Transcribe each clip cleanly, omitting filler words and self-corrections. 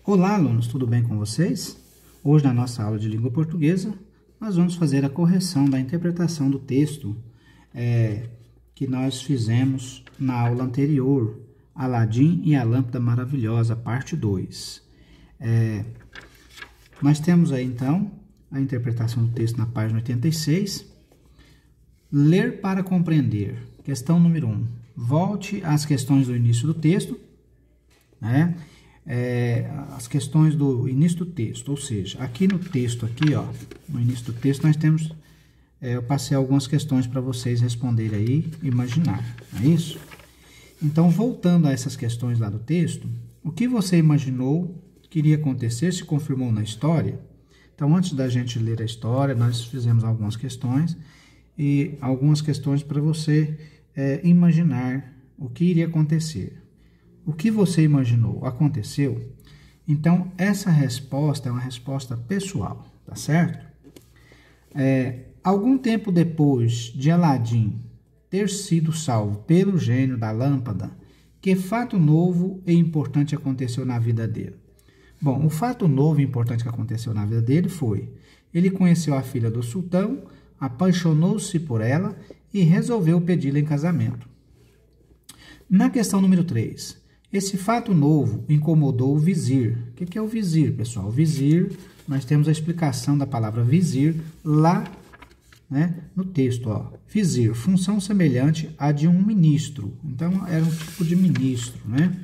Olá, alunos, tudo bem com vocês? Hoje, na nossa aula de língua portuguesa, nós vamos fazer a correção da interpretação do texto que nós fizemos na aula anterior, Aladim e a Lâmpada Maravilhosa, parte 2. Nós temos aí, então, a interpretação do texto na página 86. Ler para compreender. Questão número 1. Volte às questões do início do texto, né? As questões do início do texto, ou seja, aqui no texto, no início do texto, nós temos, eu passei algumas questões para vocês responderem aí, imaginar, não é isso? Então, voltando a essas questões lá do texto, o que você imaginou que iria acontecer se confirmou na história? Então, antes da gente ler a história, nós fizemos algumas questões e algumas questões para você imaginar o que iria acontecer. O que você imaginou aconteceu? Então, essa resposta é uma resposta pessoal, tá certo? Algum tempo depois de Aladim ter sido salvo pelo gênio da lâmpada, que fato novo e importante aconteceu na vida dele? Bom, o fato novo e importante que aconteceu na vida dele foi: ele conheceu a filha do sultão, apaixonou-se por ela e resolveu pedi-la em casamento. Na questão número 3, esse fato novo incomodou o vizir. O que é o vizir, pessoal? O vizir, nós temos a explicação da palavra vizir lá, né, no texto. Vizir, função semelhante à de um ministro. Então, era um tipo de ministro, né?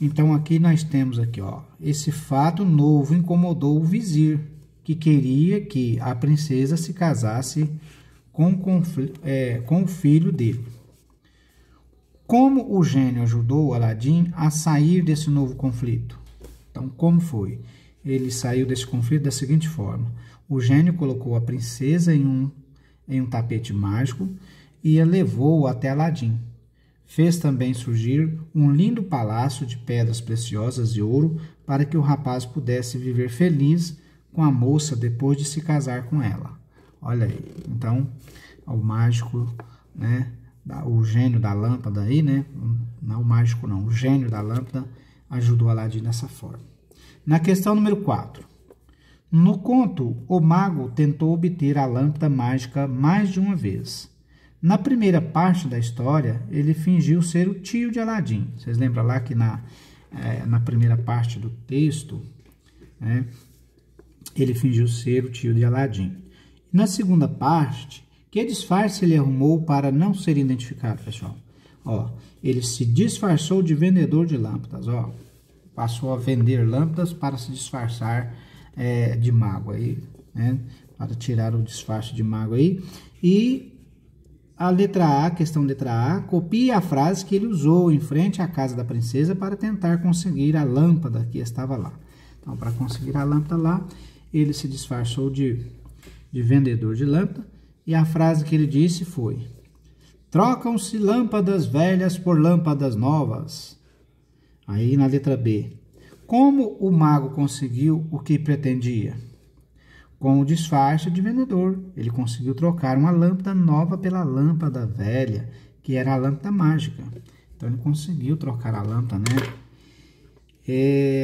Então, aqui nós temos esse fato novo incomodou o vizir, que queria que a princesa se casasse com o filho dele. Como o gênio ajudou Aladim a sair desse novo conflito? Então, como foi? Ele saiu desse conflito da seguinte forma: o gênio colocou a princesa em um tapete mágico e a levou até Aladim. Fez também surgir um lindo palácio de pedras preciosas e ouro para que o rapaz pudesse viver feliz com a moça depois de se casar com ela. Olha aí, então, o mágico, né? O gênio da lâmpada aí, né? Não o mágico não, o gênio da lâmpada ajudou Aladim dessa forma. Na questão número 4. No conto, o mago tentou obter a lâmpada mágica mais de uma vez. Na primeira parte da história, ele fingiu ser o tio de Aladim. Vocês lembram lá que na primeira parte do texto, né, ele fingiu ser o tio de Aladim. Na segunda parte, que disfarce ele arrumou para não ser identificado, pessoal? Ele se disfarçou de vendedor de lâmpadas, passou a vender lâmpadas para se disfarçar de mago aí, né? Para tirar o disfarce de mago aí. E a letra A, questão letra A, copia a frase que ele usou em frente à casa da princesa para tentar conseguir a lâmpada que estava lá. Então, para conseguir a lâmpada lá, ele se disfarçou de vendedor de lâmpada. E a frase que ele disse foi: trocam-se lâmpadas velhas por lâmpadas novas. Aí na letra B, como o mago conseguiu o que pretendia? Com o disfarce de vendedor, ele conseguiu trocar uma lâmpada nova pela lâmpada velha, que era a lâmpada mágica. Então ele conseguiu trocar a lâmpada, né?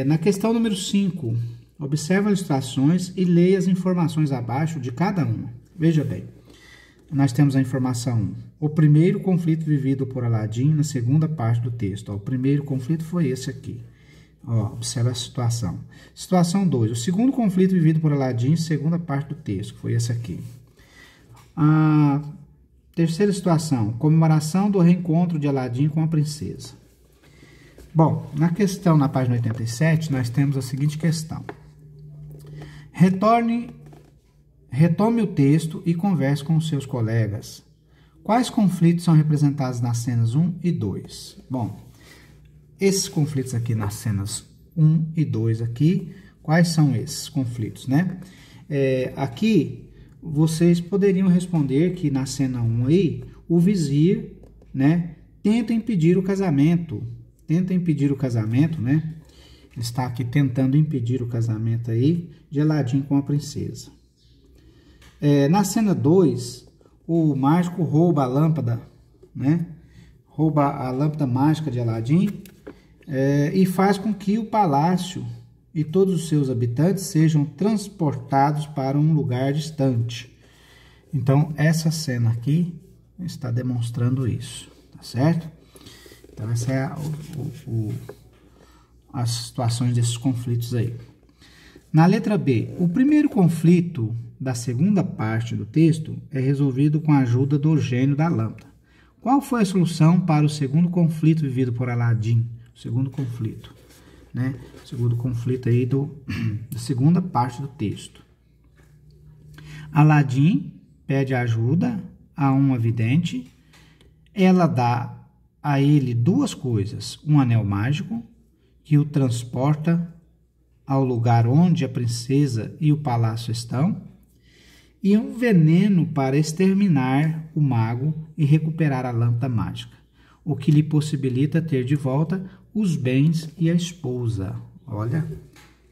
Na questão número 5, observe as ilustrações e leia as informações abaixo de cada uma. Veja bem. Nós temos a informação 1. O primeiro conflito vivido por Aladim na segunda parte do texto. O primeiro conflito foi esse aqui. Observa a situação. Situação 2. O segundo conflito vivido por Aladim, segunda parte do texto, que foi esse aqui. A terceira situação. Comemoração do reencontro de Aladim com a princesa. Bom, na questão, na página 87, nós temos a seguinte questão. Retome o texto e converse com os seus colegas. Quais conflitos são representados nas cenas 1 e 2? Bom, esses conflitos aqui nas cenas 1 e 2 aqui, quais são esses conflitos, né? Aqui, vocês poderiam responder que na cena 1 aí, o vizir, né, tenta impedir o casamento, né? Ele está aqui tentando impedir o casamento aí de Aladim com a princesa. Na cena 2, o mágico rouba a lâmpada, né? Rouba a lâmpada mágica de Aladim e faz com que o palácio e todos os seus habitantes sejam transportados para um lugar distante. Então, essa cena aqui está demonstrando isso, tá certo? Então, essa é as situações desses conflitos aí. Na letra B, o primeiro conflito da segunda parte do texto é resolvido com a ajuda do gênio da lâmpada. Qual foi a solução para o segundo conflito vivido por Aladim? O segundo conflito, né? O segundo conflito aí da segunda parte do texto. Aladim pede ajuda a uma vidente. Ela dá a ele duas coisas: um anel mágico que o transporta ao lugar onde a princesa e o palácio estão, e um veneno para exterminar o mago e recuperar a lâmpada mágica, o que lhe possibilita ter de volta os bens e a esposa. Olha,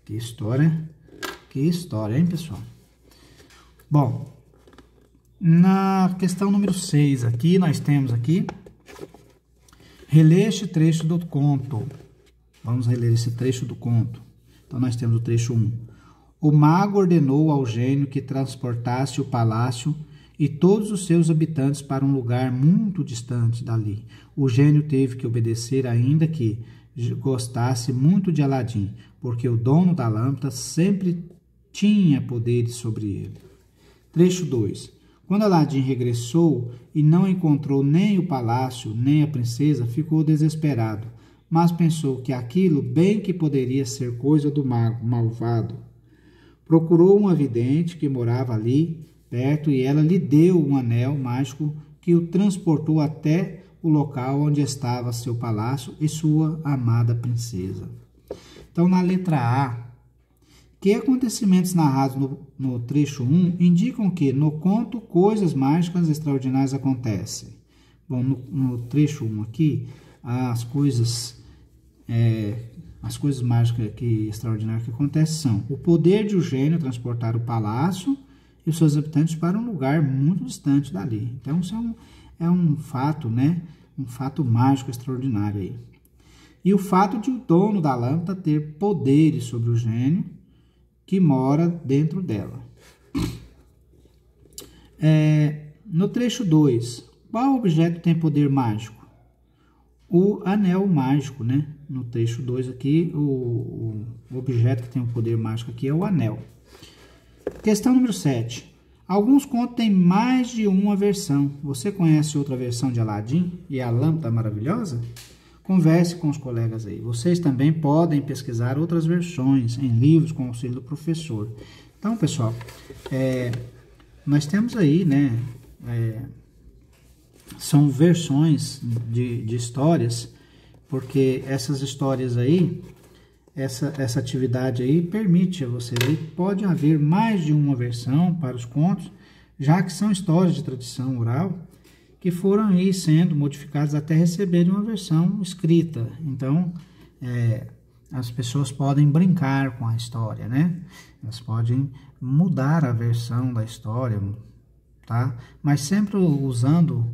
que história, hein, pessoal? Bom, na questão número 6 aqui, nós temos aqui, relê este trecho do conto. Vamos reler esse trecho do conto. Então, nós temos o trecho 1. O mago ordenou ao gênio que transportasse o palácio e todos os seus habitantes para um lugar muito distante dali. O gênio teve que obedecer, ainda que gostasse muito de Aladim, porque o dono da lâmpada sempre tinha poderes sobre ele. Trecho 2. Quando Aladim regressou e não encontrou nem o palácio, nem a princesa, ficou desesperado, mas pensou que aquilo bem que poderia ser coisa do mago malvado. Procurou uma vidente que morava ali perto e ela lhe deu um anel mágico que o transportou até o local onde estava seu palácio e sua amada princesa. Então, na letra A, que acontecimentos narrados no trecho 1 indicam que no conto coisas mágicas extraordinárias acontecem? Bom, no trecho 1 aqui, as coisas mágicas extraordinárias que acontecem são o poder de um gênio transportar o palácio e os seus habitantes para um lugar muito distante dali. Então, isso é um fato, né? Um fato mágico extraordinário aí. E o fato de o dono da lâmpada ter poderes sobre o gênio que mora dentro dela. No trecho 2, qual objeto tem poder mágico? O anel mágico, né? No trecho 2 aqui, o objeto que tem o poder mágico aqui é o anel. Questão número 7. Alguns contos têm mais de uma versão. Você conhece outra versão de Aladim e a Lâmpada Maravilhosa? Converse com os colegas aí. Vocês também podem pesquisar outras versões em livros com o auxílio do professor. Então, pessoal, nós temos aí, né? São versões de histórias, porque essas histórias aí, essa atividade aí permite a você ver, pode haver mais de uma versão para os contos, já que são histórias de tradição oral que foram aí sendo modificadas até receberem uma versão escrita. Então, as pessoas podem brincar com a história, né? Elas podem mudar a versão da história, tá? Mas sempre usando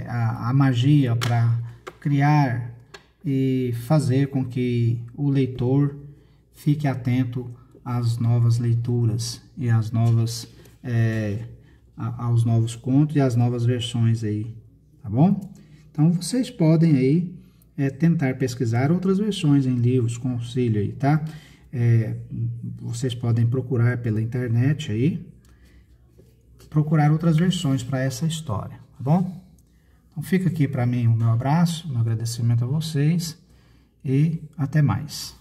a magia para criar e fazer com que o leitor fique atento às novas leituras e às novas, aos novos contos e às novas versões aí, tá bom? Então, vocês podem aí tentar pesquisar outras versões em livros com auxílio aí, tá? Vocês podem procurar pela internet aí, procurar outras versões para essa história, tá bom? Então, fica aqui para mim o meu abraço, meu agradecimento a vocês e até mais.